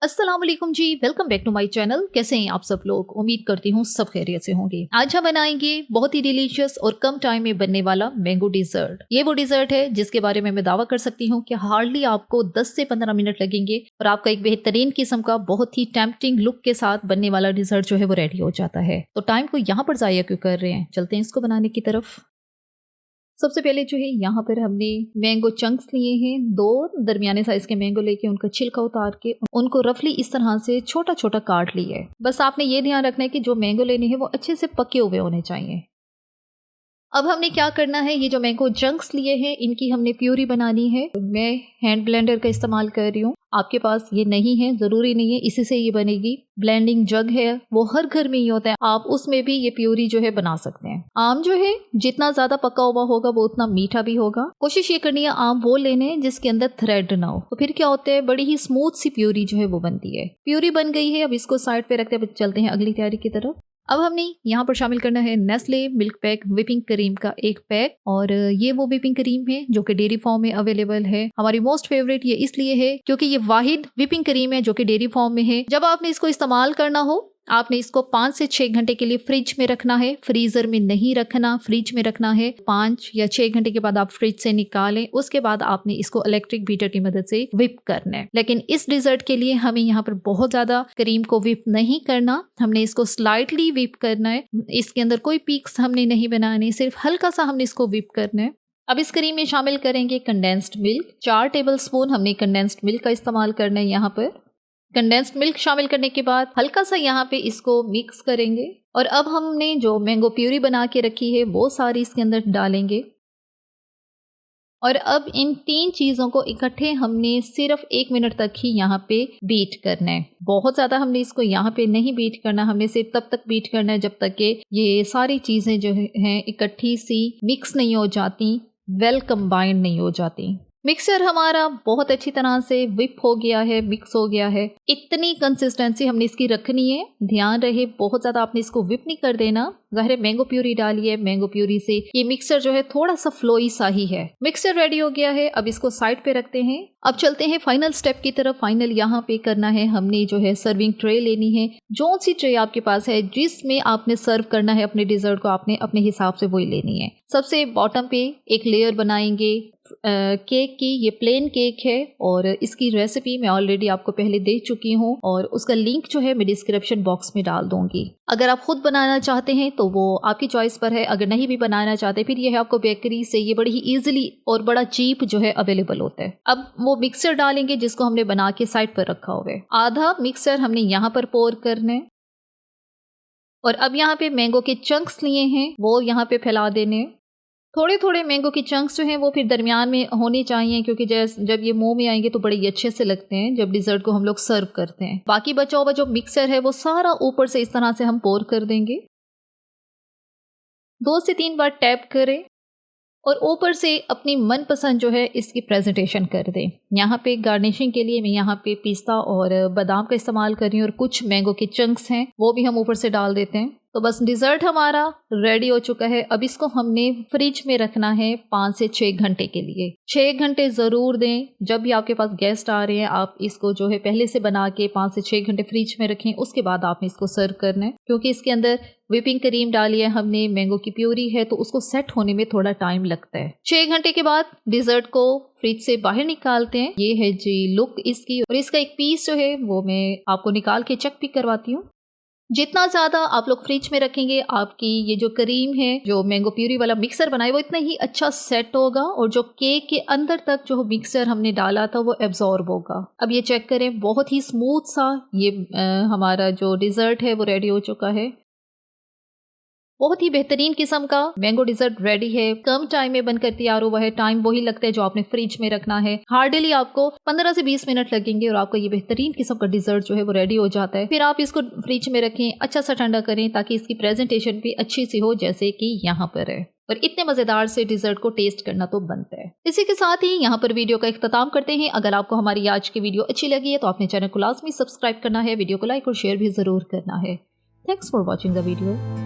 अस्सलाम वालेकुम जी, welcome back to my channel. कैसे हैं आप सब लोग? उम्मीद करती हूँ सब खैरियत से होंगे। आज हम बनाएंगे बहुत ही डिलीशियस और कम टाइम में बनने वाला मैंगो डिजर्ट। ये वो डिजर्ट है जिसके बारे में मैं दावा कर सकती हूँ कि हार्डली आपको 10 से 15 मिनट लगेंगे और आपका एक बेहतरीन किस्म का बहुत ही टेम्पटिंग लुक के साथ बनने वाला डिजर्ट जो है वो रेडी हो जाता है। तो टाइम को यहाँ पर जाया क्यों कर रहे हैं, चलते हैं इसको बनाने की तरफ। सबसे पहले जो है यहाँ पर हमने मैंगो चंक्स लिए हैं। 2 दरमियाने साइज के मैंगो लेके उनका छिलका उतार के उनको रफली इस तरह से छोटा छोटा काट लिया है। बस आपने ये ध्यान रखना है कि जो मैंगो लेने हैं वो अच्छे से पके हुए होने चाहिए। अब हमने क्या करना है, ये जो मैंगो चंक्स लिए हैं इनकी हमने प्यूरी बनानी है। मैं हैंड ब्लेंडर का इस्तेमाल कर रही हूँ, आपके पास ये नहीं है ज़रूरी नहीं है इसी से ये बनेगी। ब्लेंडिंग जग है वो हर घर में ही होता है, आप उसमें भी ये प्यूरी जो है बना सकते हैं। आम जो है जितना ज़्यादा पका हुआ होगा वो उतना मीठा भी होगा। कोशिश ये करनी है आम वो लेने जिसके अंदर थ्रेड ना हो, तो फिर क्या होता है बड़ी ही स्मूथ सी प्यूरी जो है वो बनती है। प्यूरी बन गई है, अब इसको साइड पे रखते हैं, चलते हैं अगली तैयारी की तरफ। अब हमने यहाँ पर शामिल करना है Nestle milk pack whipping cream का 1 पैक। और ये वो व्हिपिंग क्रीम है जो कि डेयरी फॉर्म में अवेलेबल है। हमारी मोस्ट फेवरेट ये इसलिए है क्योंकि ये वाहिद व्हिपिंग क्रीम है जो कि डेयरी फॉर्म में है। जब आपने इसको इस्तेमाल करना हो आपने इसको 5 से 6 घंटे के लिए फ्रिज में रखना है, फ्रीजर में नहीं रखना, फ्रिज में रखना है। 5 या 6 घंटे के बाद आप फ्रिज से निकालें, उसके बाद आपने इसको इलेक्ट्रिक बीटर की मदद से व्हिप करना है। लेकिन इस डिजर्ट के लिए हमें यहाँ पर बहुत ज्यादा क्रीम को व्हिप नहीं करना, हमने इसको स्लाइटली व्हिप करना है। इसके अंदर कोई पीक्स हमने नहीं बनाने, सिर्फ हल्का सा हमने इसको व्हिप करना है। अब इस क्रीम में शामिल करेंगे कंडेंस्ड मिल्क। 4 टेबल स्पून हमने कंडेंस्ड मिल्क का इस्तेमाल करना है। यहाँ पर कंडेंस्ड मिल्क शामिल करने के बाद हल्का सा यहाँ पे इसको मिक्स करेंगे और अब हमने जो मैंगो प्यूरी बना के रखी है वो सारी इसके अंदर डालेंगे। और अब इन 3 चीज़ों को इकट्ठे हमने सिर्फ 1 मिनट तक ही यहाँ पे बीट करना है। बहुत ज़्यादा हमने इसको यहाँ पे नहीं बीट करना, हमने सिर्फ तब तक बीट करना है जब तक कि ये सारी चीज़ें जो हैं इकट्ठी सी मिक्स नहीं हो जाती, वेल कंबाइंड नहीं हो जाती। मिक्सचर हमारा बहुत अच्छी तरह से व्हिप हो गया है, मिक्स हो गया है। इतनी कंसिस्टेंसी हमने इसकी रखनी है, ध्यान रहे बहुत ज़्यादा आपने इसको व्हिप नहीं कर देना। ज़ाहिर है मैंगो प्यूरी डाली है, मैंगो प्यूरी से ये मिक्सचर जो है थोड़ा सा फ्लोई सा ही है। मिक्सचर रेडी हो गया है, अब इसको साइड पे रखते हैं। अब चलते हैं फाइनल स्टेप की तरफ। फाइनल यहाँ पे करना है हमने जो है सर्विंग ट्रे लेनी है। जो सी ट्रे आपके पास है जिसमें आपने सर्व करना है अपने डिजर्ट को, आपने अपने हिसाब से वही लेनी है। सबसे बॉटम पे एक लेयर बनाएंगे केक की। ये प्लेन केक है और इसकी रेसिपी मैं ऑलरेडी आपको पहले दे चुकी हूँ और उसका लिंक जो है मैं डिस्क्रिप्शन बॉक्स में डाल दूंगी। अगर आप खुद बनाना चाहते हैं तो वो आपकी चॉइस पर है, अगर नहीं भी बनाना चाहते फिर ये है आपको बेकरी से ये बड़ी ही ईजिली और बड़ा चीप जो है अवेलेबल होता है। अब वो मिक्सचर डालेंगे जिसको हमने बना के साइड पर रखा हुआ है। आधा मिक्सचर हमने यहाँ पर पोर करना है और अब यहाँ पे मैंगो के चंक्स लिए हैं वो यहाँ पे फैला देने। थोड़े थोड़े मैंगो की चंक्स जो हैं वो फिर दरमियान में होनी चाहिए क्योंकि जब ये मुंह में आएंगे तो बड़े ही अच्छे से लगते हैं जब डिजर्ट को हम लोग सर्व करते हैं। बाकी बचा हुआ जो मिक्सचर है वो सारा ऊपर से इस तरह से हम पोर कर देंगे। 2 से 3 बार टैप करें और ऊपर से अपनी मनपसंद जो है इसकी प्रेजेंटेशन कर दें। यहाँ पे गार्निशिंग के लिए मैं यहाँ पे पिस्ता और बादाम का इस्तेमाल कर रही हूँ और कुछ मैंगो के चंक्स हैं वो भी हम ऊपर से डाल देते हैं। तो बस डिज़र्ट हमारा रेडी हो चुका है। अब इसको हमने फ्रिज में रखना है 5 से 6 घंटे के लिए। 6 घंटे ज़रूर दें। जब भी आपके पास गेस्ट आ रहे हैं आप इसको जो है पहले से बना के 5 से 6 घंटे फ्रिज में रखें, उसके बाद आपने इसको सर्व करना है क्योंकि इसके अंदर व्हिपिंग क्रीम डाली है हमने, मैंगो की प्यूरी है तो उसको सेट होने में थोड़ा टाइम लगता है। 6 घंटे के बाद डिज़र्ट को फ्रिज से बाहर निकालते हैं। ये है जी लुक इसकी और इसका एक पीस जो है वो मैं आपको निकाल के चेक भी करवाती हूँ। जितना ज़्यादा आप लोग फ्रिज में रखेंगे आपकी ये जो क्रीम है जो मैंगो प्यूरी वाला मिक्सर बनाए वो इतना ही अच्छा सेट होगा और जो केक के अंदर तक जो मिक्सर हमने डाला था वो एब्जॉर्ब होगा। अब ये चेक करें बहुत ही स्मूथ सा ये हमारा जो डिज़र्ट है वो रेडी हो चुका है। बहुत ही बेहतरीन किस्म का मैंगो डिजर्ट रेडी है। कम टाइम में बनकर तैयार हुआ है। टाइम वही लगता है जो आपने फ्रिज में रखना है। हार्डली आपको 15 से 20 मिनट लगेंगे और आपका ये बेहतरीन किस्म का डिजर्ट जो है वो रेडी हो जाता है। फिर आप इसको फ्रिज में रखें, अच्छा सा ठंडा करें ताकि इसकी प्रेजेंटेशन भी अच्छी सी हो जैसे कि यहाँ पर है। और इतने मजेदार से डिजर्ट को टेस्ट करना तो बनता है। इसी के साथ ही यहाँ पर वीडियो का इख्तिताम करते हैं। अगर आपको हमारी आज की वीडियो अच्छी लगी है तो आपने चैनल को लाजमी सब्सक्राइब करना है, वीडियो को लाइक और शेयर भी जरूर करना है। Thanks for watching the video.